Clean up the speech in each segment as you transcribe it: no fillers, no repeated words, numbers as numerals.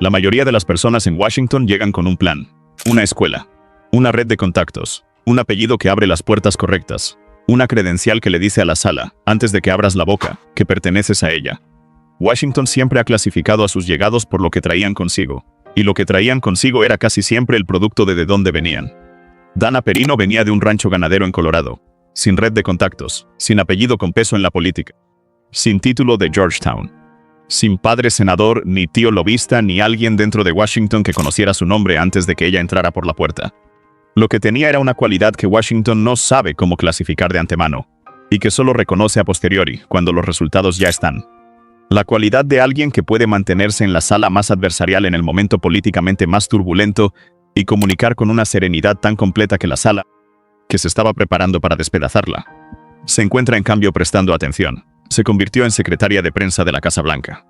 La mayoría de las personas en Washington llegan con un plan, una escuela, una red de contactos, un apellido que abre las puertas correctas, una credencial que le dice a la sala, antes de que abras la boca, que perteneces a ella. Washington siempre ha clasificado a sus llegados por lo que traían consigo, y lo que traían consigo era casi siempre el producto de dónde venían. Dana Perino venía de un rancho ganadero en Colorado, sin red de contactos, sin apellido con peso en la política, sin título de Georgetown, sin padre senador, ni tío lobista, ni alguien dentro de Washington que conociera su nombre antes de que ella entrara por la puerta. Lo que tenía era una cualidad que Washington no sabe cómo clasificar de antemano, y que solo reconoce a posteriori, cuando los resultados ya están. La cualidad de alguien que puede mantenerse en la sala más adversarial en el momento políticamente más turbulento y comunicar con una serenidad tan completa que la sala, que se estaba preparando para despedazarla, se encuentra en cambio prestando atención. Se convirtió en secretaria de prensa de la Casa Blanca.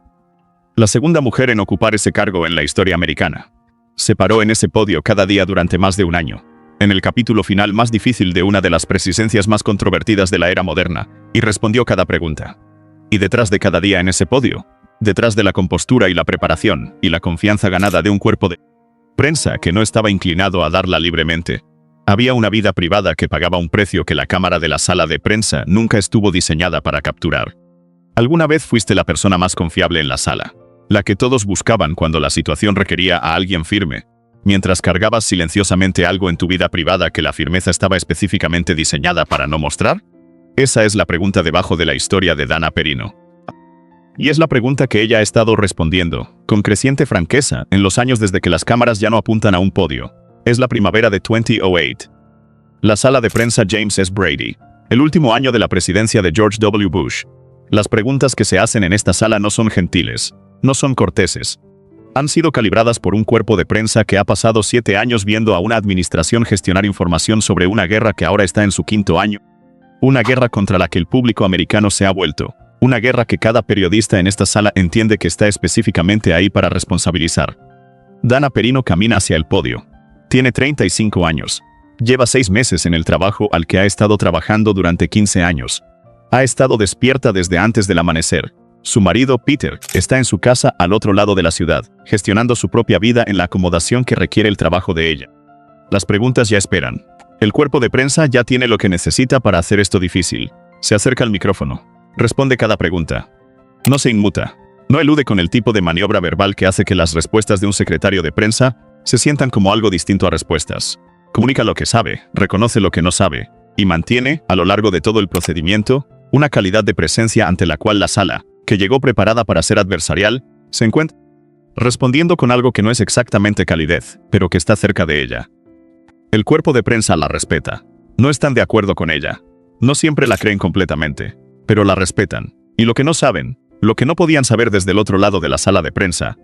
La segunda mujer en ocupar ese cargo en la historia americana. Se paró en ese podio cada día durante más de un año, en el capítulo final más difícil de una de las presidencias más controvertidas de la era moderna, y respondió cada pregunta. Y detrás de cada día en ese podio, detrás de la compostura y la preparación y la confianza ganada de un cuerpo de prensa que no estaba inclinado a darla libremente, había una vida privada que pagaba un precio que la cámara de la sala de prensa nunca estuvo diseñada para capturar. ¿Alguna vez fuiste la persona más confiable en la sala? La que todos buscaban cuando la situación requería a alguien firme, mientras cargabas silenciosamente algo en tu vida privada que la firmeza estaba específicamente diseñada para no mostrar? Esa es la pregunta debajo de la historia de Dana Perino. Y es la pregunta que ella ha estado respondiendo, con creciente franqueza, en los años desde que las cámaras ya no apuntan a un podio. Es la primavera de 2008. La sala de prensa James S. Brady. El último año de la presidencia de George W. Bush. Las preguntas que se hacen en esta sala no son gentiles, no son corteses. Han sido calibradas por un cuerpo de prensa que ha pasado 7 años viendo a una administración gestionar información sobre una guerra que ahora está en su 5º año. Una guerra contra la que el público americano se ha vuelto. Una guerra que cada periodista en esta sala entiende que está específicamente ahí para responsabilizar. Dana Perino camina hacia el podio. Tiene 35 años. Lleva 6 meses en el trabajo al que ha estado trabajando durante 15 años. Ha estado despierta desde antes del amanecer. Su marido, Peter, está en su casa al otro lado de la ciudad, gestionando su propia vida en la acomodación que requiere el trabajo de ella. Las preguntas ya esperan. El cuerpo de prensa ya tiene lo que necesita para hacer esto difícil. Se acerca al micrófono. Responde cada pregunta. No se inmuta. No elude con el tipo de maniobra verbal que hace que las respuestas de un secretario de prensa se sientan como algo distinto a respuestas. Comunica lo que sabe, reconoce lo que no sabe, y mantiene, a lo largo de todo el procedimiento, una calidad de presencia ante la cual la sala, que llegó preparada para ser adversarial, se encuentra respondiendo con algo que no es exactamente calidez, pero que está cerca de ella. El cuerpo de prensa la respeta. No están de acuerdo con ella. No siempre la creen completamente, pero la respetan. Y lo que no saben, lo que no podían saber desde el otro lado de la sala de prensa,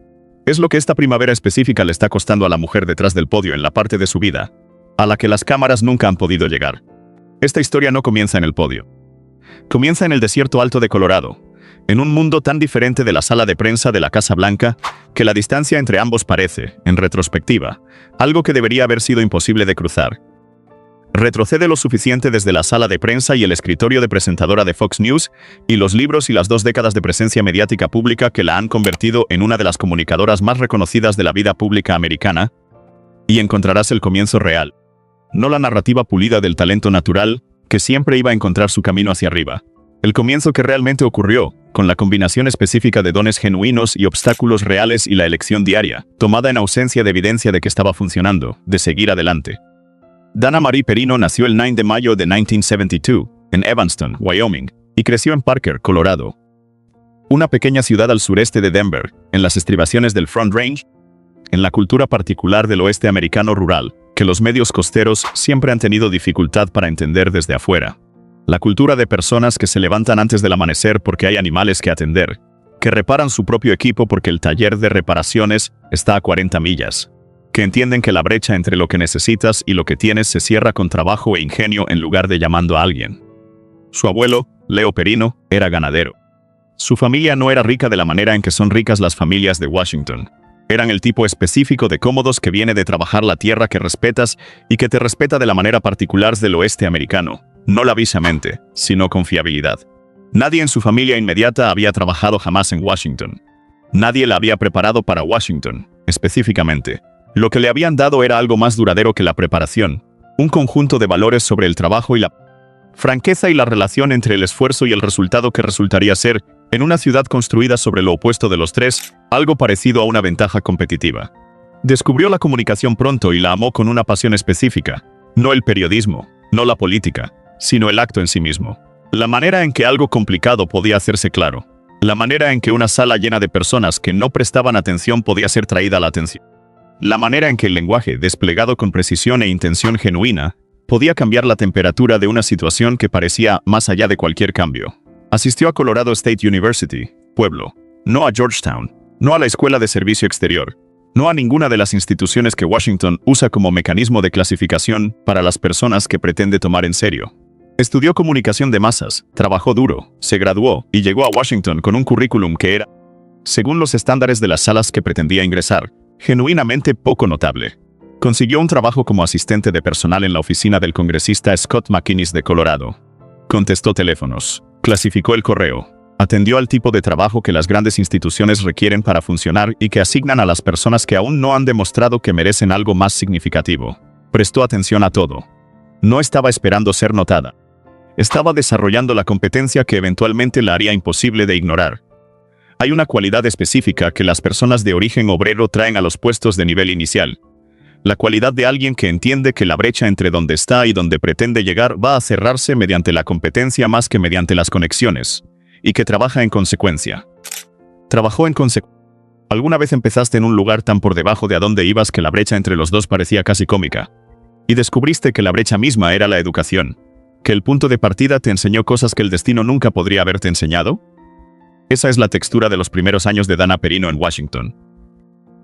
es lo que esta primavera específica le está costando a la mujer detrás del podio en la parte de su vida, a la que las cámaras nunca han podido llegar. Esta historia no comienza en el podio. Comienza en el desierto alto de Colorado, en un mundo tan diferente de la sala de prensa de la Casa Blanca, que la distancia entre ambos parece, en retrospectiva, algo que debería haber sido imposible de cruzar. Retrocede lo suficiente desde la sala de prensa y el escritorio de presentadora de Fox News, y los libros y las 2 décadas de presencia mediática pública que la han convertido en una de las comunicadoras más reconocidas de la vida pública americana, y encontrarás el comienzo real. No la narrativa pulida del talento natural, que siempre iba a encontrar su camino hacia arriba. El comienzo que realmente ocurrió, con la combinación específica de dones genuinos y obstáculos reales y la elección diaria, tomada en ausencia de evidencia de que estaba funcionando, de seguir adelante. Dana Marie Perino nació el 9 de mayo de 1972, en Evanston, Wyoming, y creció en Parker, Colorado. Una pequeña ciudad al sureste de Denver, en las estribaciones del Front Range, en la cultura particular del oeste americano rural, que los medios costeros siempre han tenido dificultad para entender desde afuera. La cultura de personas que se levantan antes del amanecer porque hay animales que atender, que reparan su propio equipo porque el taller de reparaciones está a 40 millas, que entienden que la brecha entre lo que necesitas y lo que tienes se cierra con trabajo e ingenio en lugar de llamando a alguien. Su abuelo, Leo Perino, era ganadero. Su familia no era rica de la manera en que son ricas las familias de Washington. Eran el tipo específico de cómodos que viene de trabajar la tierra que respetas y que te respeta de la manera particular del oeste americano, no lavisamente, sino con fiabilidad. Nadie en su familia inmediata había trabajado jamás en Washington. Nadie la había preparado para Washington. específicamente. Lo que le habían dado era algo más duradero que la preparación, un conjunto de valores sobre el trabajo y la franqueza y la relación entre el esfuerzo y el resultado que resultaría ser, en una ciudad construida sobre lo opuesto de los tres, algo parecido a una ventaja competitiva. Descubrió la comunicación pronto y la amó con una pasión específica, no el periodismo, no la política, sino el acto en sí mismo. La manera en que algo complicado podía hacerse claro. La manera en que una sala llena de personas que no prestaban atención podía ser traída a la atención. La manera en que el lenguaje, desplegado con precisión e intención genuina, podía cambiar la temperatura de una situación que parecía más allá de cualquier cambio. Asistió a Colorado State University, pueblo, no a Georgetown, no a la Escuela de Servicio Exterior, no a ninguna de las instituciones que Washington usa como mecanismo de clasificación para las personas que pretende tomar en serio. Estudió comunicación de masas, trabajó duro, se graduó y llegó a Washington con un currículum que era, según los estándares de las salas que pretendía ingresar, genuinamente poco notable. Consiguió un trabajo como asistente de personal en la oficina del congresista Scott McInnis de Colorado. Contestó teléfonos, clasificó el correo, atendió al tipo de trabajo que las grandes instituciones requieren para funcionar y que asignan a las personas que aún no han demostrado que merecen algo más significativo. Prestó atención a todo. No estaba esperando ser notada. Estaba desarrollando la competencia que eventualmente la haría imposible de ignorar. Hay una cualidad específica que las personas de origen obrero traen a los puestos de nivel inicial. La cualidad de alguien que entiende que la brecha entre donde está y donde pretende llegar va a cerrarse mediante la competencia más que mediante las conexiones, y que trabaja en consecuencia. Trabajó en consecuencia. ¿Alguna vez empezaste en un lugar tan por debajo de a dónde ibas que la brecha entre los dos parecía casi cómica? Y descubriste que la brecha misma era la educación, que el punto de partida te enseñó cosas que el destino nunca podría haberte enseñado? Esa es la textura de los primeros años de Dana Perino en Washington.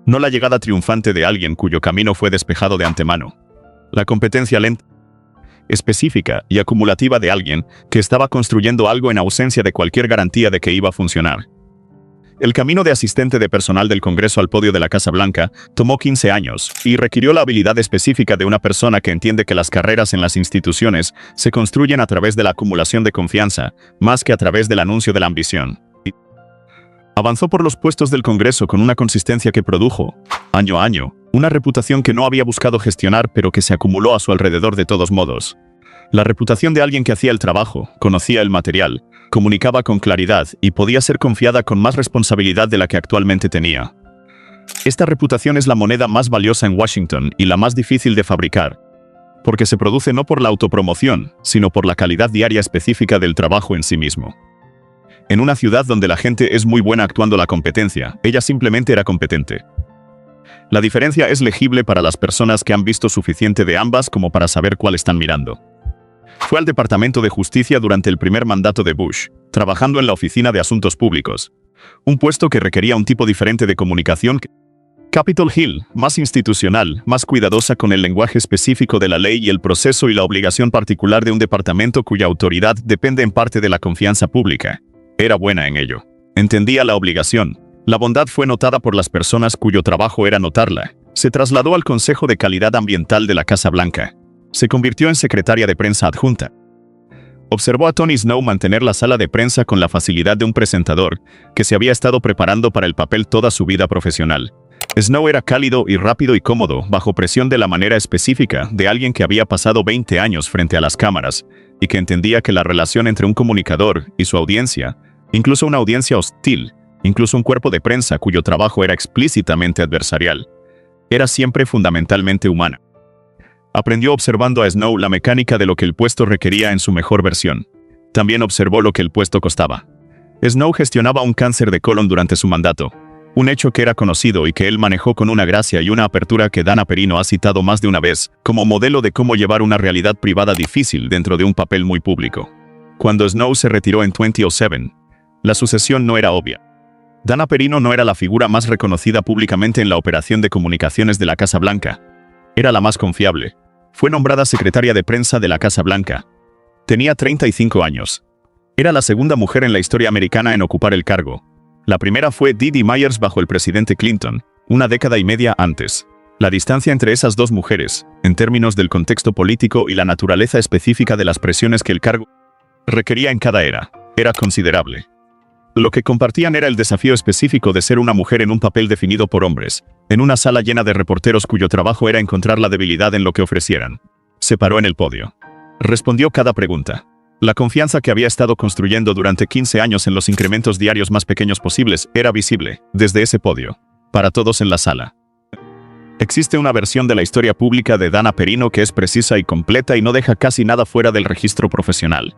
No la llegada triunfante de alguien cuyo camino fue despejado de antemano. La competencia lenta, específica y acumulativa de alguien que estaba construyendo algo en ausencia de cualquier garantía de que iba a funcionar. El camino de asistente de personal del Congreso al podio de la Casa Blanca tomó 15 años y requirió la habilidad específica de una persona que entiende que las carreras en las instituciones se construyen a través de la acumulación de confianza, más que a través del anuncio de la ambición. Avanzó por los puestos del Congreso con una consistencia que produjo, año a año, una reputación que no había buscado gestionar pero que se acumuló a su alrededor de todos modos. La reputación de alguien que hacía el trabajo, conocía el material, comunicaba con claridad y podía ser confiada con más responsabilidad de la que actualmente tenía. Esta reputación es la moneda más valiosa en Washington y la más difícil de fabricar, porque se produce no por la autopromoción, sino por la calidad diaria específica del trabajo en sí mismo. En una ciudad donde la gente es muy buena actuando la competencia, ella simplemente era competente. La diferencia es legible para las personas que han visto suficiente de ambas como para saber cuál están mirando. Fue al Departamento de Justicia durante el primer mandato de Bush, trabajando en la Oficina de Asuntos Públicos, un puesto que requería un tipo diferente de comunicación que Capitol Hill, más institucional, más cuidadosa con el lenguaje específico de la ley y el proceso y la obligación particular de un departamento cuya autoridad depende en parte de la confianza pública. Era buena en ello. Entendía la obligación. La bondad fue notada por las personas cuyo trabajo era notarla. Se trasladó al Consejo de Calidad Ambiental de la Casa Blanca. Se convirtió en secretaria de prensa adjunta. Observó a Tony Snow mantener la sala de prensa con la facilidad de un presentador que se había estado preparando para el papel toda su vida profesional. Snow era cálido y rápido y cómodo, bajo presión de la manera específica de alguien que había pasado 20 años frente a las cámaras y que entendía que la relación entre un comunicador y su audiencia, incluso una audiencia hostil, incluso un cuerpo de prensa cuyo trabajo era explícitamente adversarial, era siempre fundamentalmente humana. Aprendió observando a Snow la mecánica de lo que el puesto requería en su mejor versión. También observó lo que el puesto costaba. Snow gestionaba un cáncer de colon durante su mandato, un hecho que era conocido y que él manejó con una gracia y una apertura que Dana Perino ha citado más de una vez como modelo de cómo llevar una realidad privada difícil dentro de un papel muy público. Cuando Snow se retiró en 2007, la sucesión no era obvia. Dana Perino no era la figura más reconocida públicamente en la operación de comunicaciones de la Casa Blanca. Era la más confiable. Fue nombrada secretaria de prensa de la Casa Blanca. Tenía 35 años. Era la segunda mujer en la historia americana en ocupar el cargo. La primera fue Dee Dee Myers bajo el presidente Clinton, una década y media antes. La distancia entre esas dos mujeres, en términos del contexto político y la naturaleza específica de las presiones que el cargo requería en cada era considerable. Lo que compartían era el desafío específico de ser una mujer en un papel definido por hombres, en una sala llena de reporteros cuyo trabajo era encontrar la debilidad en lo que ofrecieran. Se paró en el podio. Respondió cada pregunta. La confianza que había estado construyendo durante 15 años en los incrementos diarios más pequeños posibles era visible, desde ese podio, para todos en la sala. Existe una versión de la historia pública de Dana Perino que es precisa y completa y no deja casi nada fuera del registro profesional.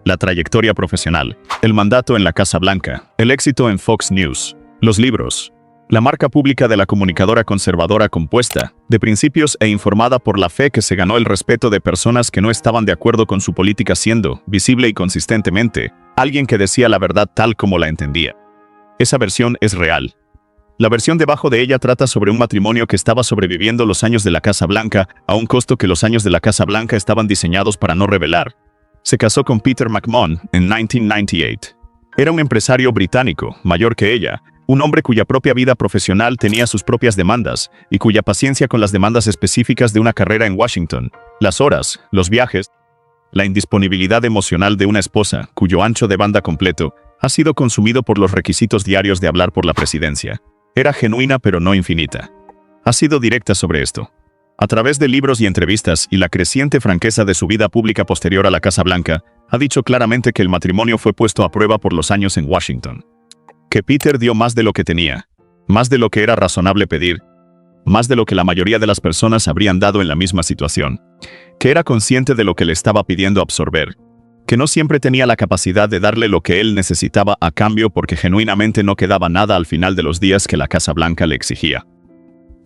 La trayectoria profesional, el mandato en la Casa Blanca, el éxito en Fox News, los libros, la marca pública de la comunicadora conservadora compuesta de principios e informada por la fe que se ganó el respeto de personas que no estaban de acuerdo con su política siendo, visible y consistentemente, alguien que decía la verdad tal como la entendía. Esa versión es real. La versión debajo de ella trata sobre un matrimonio que estaba sobreviviendo los años de la Casa Blanca a un costo que los años de la Casa Blanca estaban diseñados para no revelar. Se casó con Peter McMahon en 1998. Era un empresario británico, mayor que ella, un hombre cuya propia vida profesional tenía sus propias demandas y cuya paciencia con las demandas específicas de una carrera en Washington, las horas, los viajes, la indisponibilidad emocional de una esposa cuyo ancho de banda completo ha sido consumido por los requisitos diarios de hablar por la presidencia. Era genuina pero no infinita. Ha sido directa sobre esto. A través de libros y entrevistas y la creciente franqueza de su vida pública posterior a la Casa Blanca, ha dicho claramente que el matrimonio fue puesto a prueba por los años en Washington. Que Peter dio más de lo que tenía, más de lo que era razonable pedir, más de lo que la mayoría de las personas habrían dado en la misma situación. Que era consciente de lo que le estaba pidiendo absorber. Que no siempre tenía la capacidad de darle lo que él necesitaba a cambio porque genuinamente no quedaba nada al final de los días que la Casa Blanca le exigía.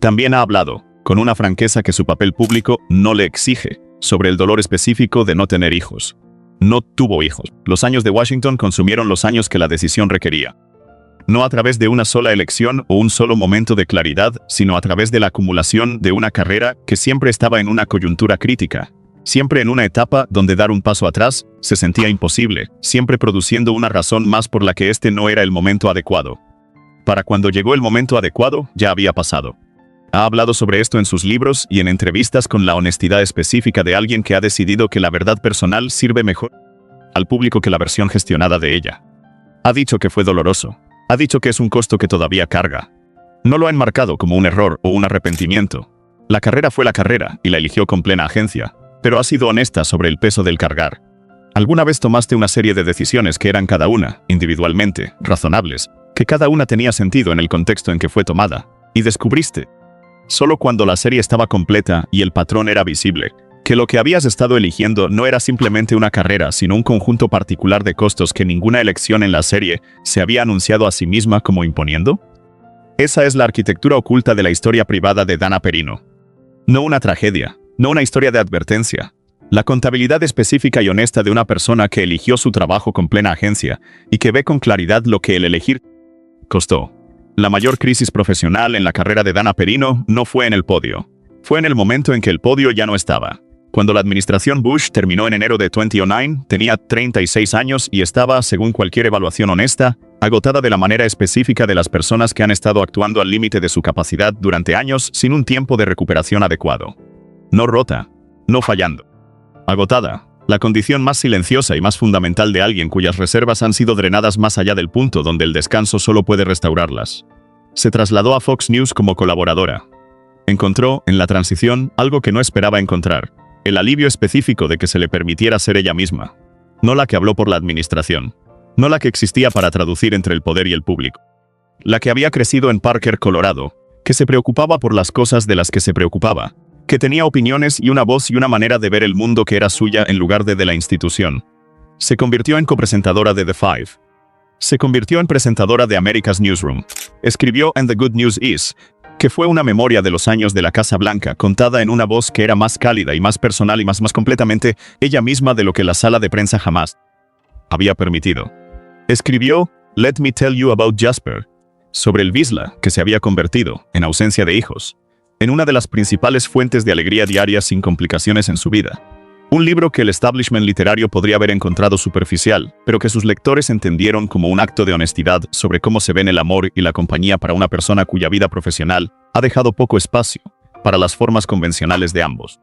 También ha hablado, con una franqueza que su papel público no le exige, sobre el dolor específico de no tener hijos. No tuvo hijos. Los años de Washington consumieron los años que la decisión requería. No a través de una sola elección o un solo momento de claridad, sino a través de la acumulación de una carrera que siempre estaba en una coyuntura crítica. Siempre en una etapa donde dar un paso atrás se sentía imposible, siempre produciendo una razón más por la que este no era el momento adecuado. Para cuando llegó el momento adecuado, ya había pasado. Ha hablado sobre esto en sus libros y en entrevistas con la honestidad específica de alguien que ha decidido que la verdad personal sirve mejor al público que la versión gestionada de ella. Ha dicho que fue doloroso. Ha dicho que es un costo que todavía carga. No lo ha enmarcado como un error o un arrepentimiento. La carrera fue la carrera y la eligió con plena agencia, pero ha sido honesta sobre el peso del cargar. ¿Alguna vez tomaste una serie de decisiones que eran cada una, individualmente, razonables, que cada una tenía sentido en el contexto en que fue tomada, y descubriste, solo cuando la serie estaba completa y el patrón era visible, que lo que habías estado eligiendo no era simplemente una carrera, sino un conjunto particular de costos que ninguna elección en la serie se había anunciado a sí misma como imponiendo? Esa es la arquitectura oculta de la historia privada de Dana Perino. No una tragedia, no una historia de advertencia. La contabilidad específica y honesta de una persona que eligió su trabajo con plena agencia y que ve con claridad lo que el elegir costó. La mayor crisis profesional en la carrera de Dana Perino no fue en el podio. Fue en el momento en que el podio ya no estaba. Cuando la administración Bush terminó en enero de 2009, tenía 36 años y estaba, según cualquier evaluación honesta, agotada de la manera específica de las personas que han estado actuando al límite de su capacidad durante años sin un tiempo de recuperación adecuado. No rota, no fallando. Agotada, la condición más silenciosa y más fundamental de alguien cuyas reservas han sido drenadas más allá del punto donde el descanso solo puede restaurarlas. Se trasladó a Fox News como colaboradora. Encontró, en la transición, algo que no esperaba encontrar. El alivio específico de que se le permitiera ser ella misma. No la que habló por la administración. No la que existía para traducir entre el poder y el público. La que había crecido en Parker, Colorado, que se preocupaba por las cosas de las que se preocupaba, que tenía opiniones y una voz y una manera de ver el mundo que era suya en lugar de la institución. Se convirtió en copresentadora de The Five. Se convirtió en presentadora de America's Newsroom. Escribió And the Good News Is, que fue una memoria de los años de la Casa Blanca contada en una voz que era más cálida y más personal y más completamente ella misma de lo que la sala de prensa jamás había permitido. Escribió Let Me Tell You About Jasper, sobre el Vizsla que se había convertido, en ausencia de hijos, en una de las principales fuentes de alegría diaria sin complicaciones en su vida. Un libro que el establishment literario podría haber encontrado superficial, pero que sus lectores entendieron como un acto de honestidad sobre cómo se ven el amor y la compañía para una persona cuya vida profesional ha dejado poco espacio para las formas convencionales de ambos.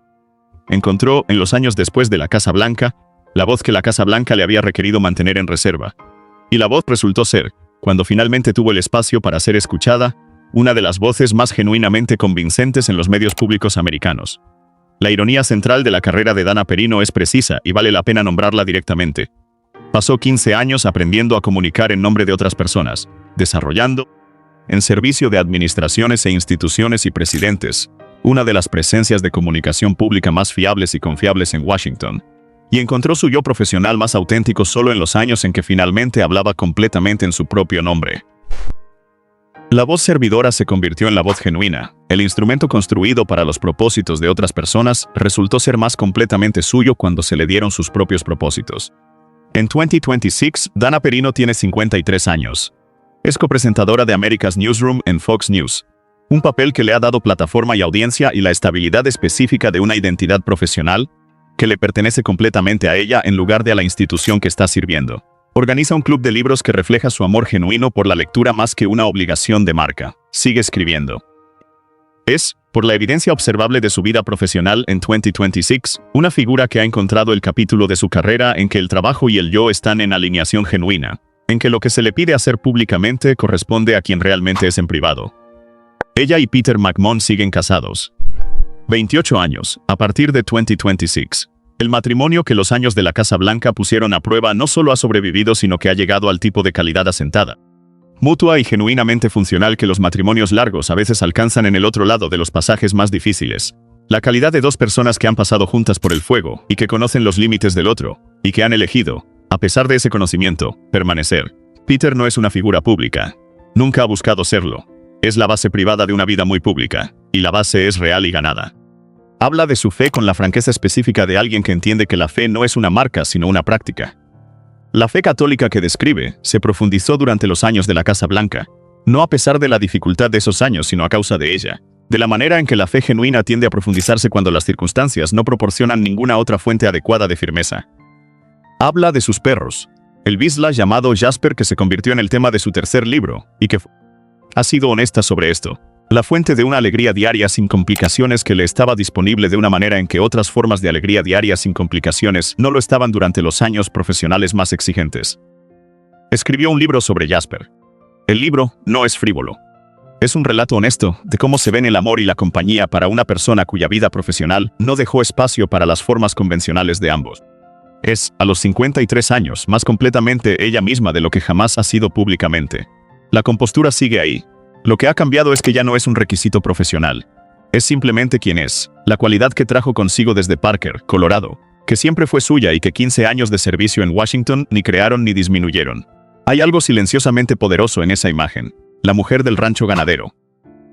Encontró, en los años después de la Casa Blanca, la voz que la Casa Blanca le había requerido mantener en reserva. Y la voz resultó ser, cuando finalmente tuvo el espacio para ser escuchada, una de las voces más genuinamente convincentes en los medios públicos americanos. La ironía central de la carrera de Dana Perino es precisa y vale la pena nombrarla directamente. Pasó 15 años aprendiendo a comunicar en nombre de otras personas, desarrollando, en servicio de administraciones e instituciones y presidentes, una de las presencias de comunicación pública más fiables y confiables en Washington, y encontró su yo profesional más auténtico solo en los años en que finalmente hablaba completamente en su propio nombre. La voz servidora se convirtió en la voz genuina. El instrumento construido para los propósitos de otras personas resultó ser más completamente suyo cuando se le dieron sus propios propósitos. En 2026, Dana Perino tiene 53 años. Es copresentadora de America's Newsroom en Fox News, un papel que le ha dado plataforma y audiencia y la estabilidad específica de una identidad profesional que le pertenece completamente a ella en lugar de a la institución que está sirviendo. Organiza un club de libros que refleja su amor genuino por la lectura más que una obligación de marca. Sigue escribiendo. Es, por la evidencia observable de su vida profesional en 2026, una figura que ha encontrado el capítulo de su carrera en que el trabajo y el yo están en alineación genuina, en que lo que se le pide hacer públicamente corresponde a quien realmente es en privado. Ella y Peter McMahon siguen casados. 28 años, a partir de 2026. El matrimonio que los años de la Casa Blanca pusieron a prueba no solo ha sobrevivido, sino que ha llegado al tipo de calidad asentada, mutua y genuinamente funcional que los matrimonios largos a veces alcanzan en el otro lado de los pasajes más difíciles. La calidad de dos personas que han pasado juntas por el fuego y que conocen los límites del otro, y que han elegido, a pesar de ese conocimiento, permanecer. Peter no es una figura pública. Nunca ha buscado serlo. Es la base privada de una vida muy pública, y la base es real y ganada. Habla de su fe con la franqueza específica de alguien que entiende que la fe no es una marca sino una práctica. La fe católica que describe se profundizó durante los años de la Casa Blanca, no a pesar de la dificultad de esos años sino a causa de ella, de la manera en que la fe genuina tiende a profundizarse cuando las circunstancias no proporcionan ninguna otra fuente adecuada de firmeza. Habla de sus perros, el Vizsla llamado Jasper que se convirtió en el tema de su tercer libro, y que ha sido honesta sobre esto. La fuente de una alegría diaria sin complicaciones que le estaba disponible de una manera en que otras formas de alegría diaria sin complicaciones no lo estaban durante los años profesionales más exigentes. Escribió un libro sobre Jasper. El libro no es frívolo. Es un relato honesto de cómo se ven el amor y la compañía para una persona cuya vida profesional no dejó espacio para las formas convencionales de ambos. Es, a los 53 años, más completamente ella misma de lo que jamás ha sido públicamente. La compostura sigue ahí. Lo que ha cambiado es que ya no es un requisito profesional. Es simplemente quien es, la cualidad que trajo consigo desde Parker, Colorado, que siempre fue suya y que 15 años de servicio en Washington ni crearon ni disminuyeron. Hay algo silenciosamente poderoso en esa imagen, la mujer del rancho ganadero,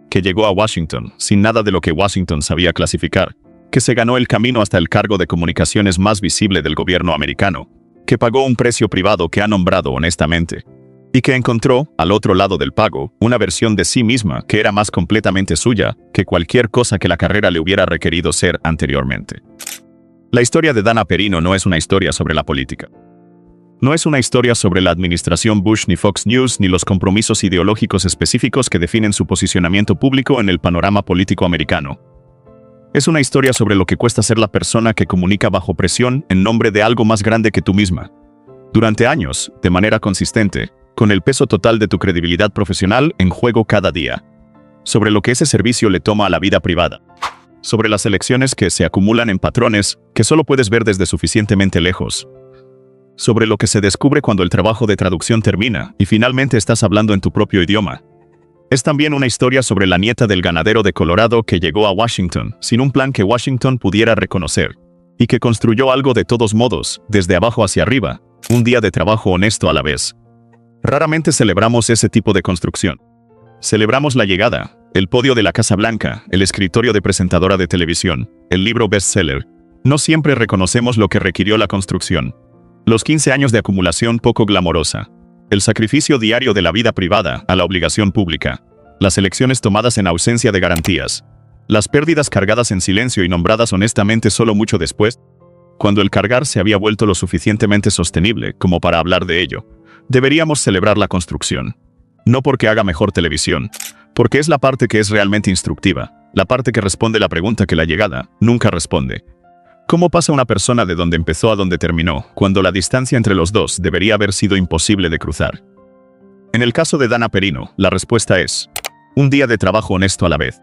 que llegó a Washington sin nada de lo que Washington sabía clasificar, que se ganó el camino hasta el cargo de comunicaciones más visible del gobierno americano, que pagó un precio privado que ha nombrado honestamente, y que encontró, al otro lado del pago, una versión de sí misma que era más completamente suya que cualquier cosa que la carrera le hubiera requerido ser anteriormente. La historia de Dana Perino no es una historia sobre la política. No es una historia sobre la administración Bush ni Fox News ni los compromisos ideológicos específicos que definen su posicionamiento público en el panorama político americano. Es una historia sobre lo que cuesta ser la persona que comunica bajo presión en nombre de algo más grande que tú misma. Durante años, de manera consistente, con el peso total de tu credibilidad profesional en juego cada día. Sobre lo que ese servicio le toma a la vida privada. Sobre las elecciones que se acumulan en patrones que solo puedes ver desde suficientemente lejos. Sobre lo que se descubre cuando el trabajo de traducción termina y finalmente estás hablando en tu propio idioma. Es también una historia sobre la nieta del ganadero de Colorado que llegó a Washington sin un plan que Washington pudiera reconocer, y que construyó algo de todos modos, desde abajo hacia arriba, un día de trabajo honesto a la vez. Raramente celebramos ese tipo de construcción. Celebramos la llegada, el podio de la Casa Blanca, el escritorio de presentadora de televisión, el libro bestseller. No siempre reconocemos lo que requirió la construcción. Los 15 años de acumulación poco glamorosa. El sacrificio diario de la vida privada a la obligación pública. Las elecciones tomadas en ausencia de garantías. Las pérdidas cargadas en silencio y nombradas honestamente solo mucho después, cuando el cargar se había vuelto lo suficientemente sostenible como para hablar de ello. Deberíamos celebrar la construcción. No porque haga mejor televisión, porque es la parte que es realmente instructiva, la parte que responde la pregunta que la llegada nunca responde. ¿Cómo pasa una persona de donde empezó a donde terminó, cuando la distancia entre los dos debería haber sido imposible de cruzar? En el caso de Dana Perino, la respuesta es Un día de trabajo honesto a la vez.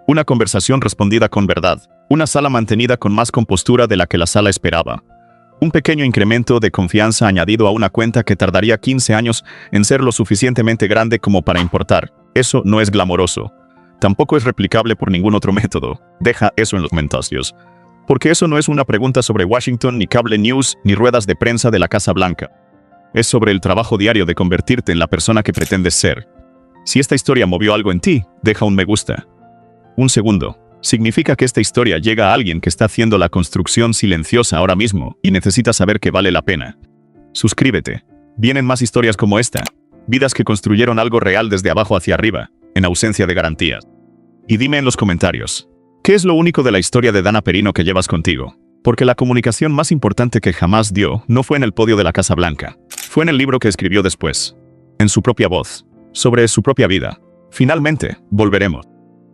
Una conversación respondida con verdad. Una sala mantenida con más compostura de la que la sala esperaba. Un pequeño incremento de confianza añadido a una cuenta que tardaría 15 años en ser lo suficientemente grande como para importar. Eso no es glamoroso. Tampoco es replicable por ningún otro método. Deja eso en los comentarios. Porque eso no es una pregunta sobre Washington, ni cable news, ni ruedas de prensa de la Casa Blanca. Es sobre el trabajo diario de convertirte en la persona que pretendes ser. Si esta historia movió algo en ti, deja un me gusta. Un segundo. Significa que esta historia llega a alguien que está haciendo la construcción silenciosa ahora mismo y necesita saber que vale la pena. Suscríbete. Vienen más historias como esta. Vidas que construyeron algo real desde abajo hacia arriba, en ausencia de garantías. Y dime en los comentarios, ¿qué es lo único de la historia de Dana Perino que llevas contigo? Porque la comunicación más importante que jamás dio no fue en el podio de la Casa Blanca. Fue en el libro que escribió después. En su propia voz. Sobre su propia vida. Finalmente, volveremos.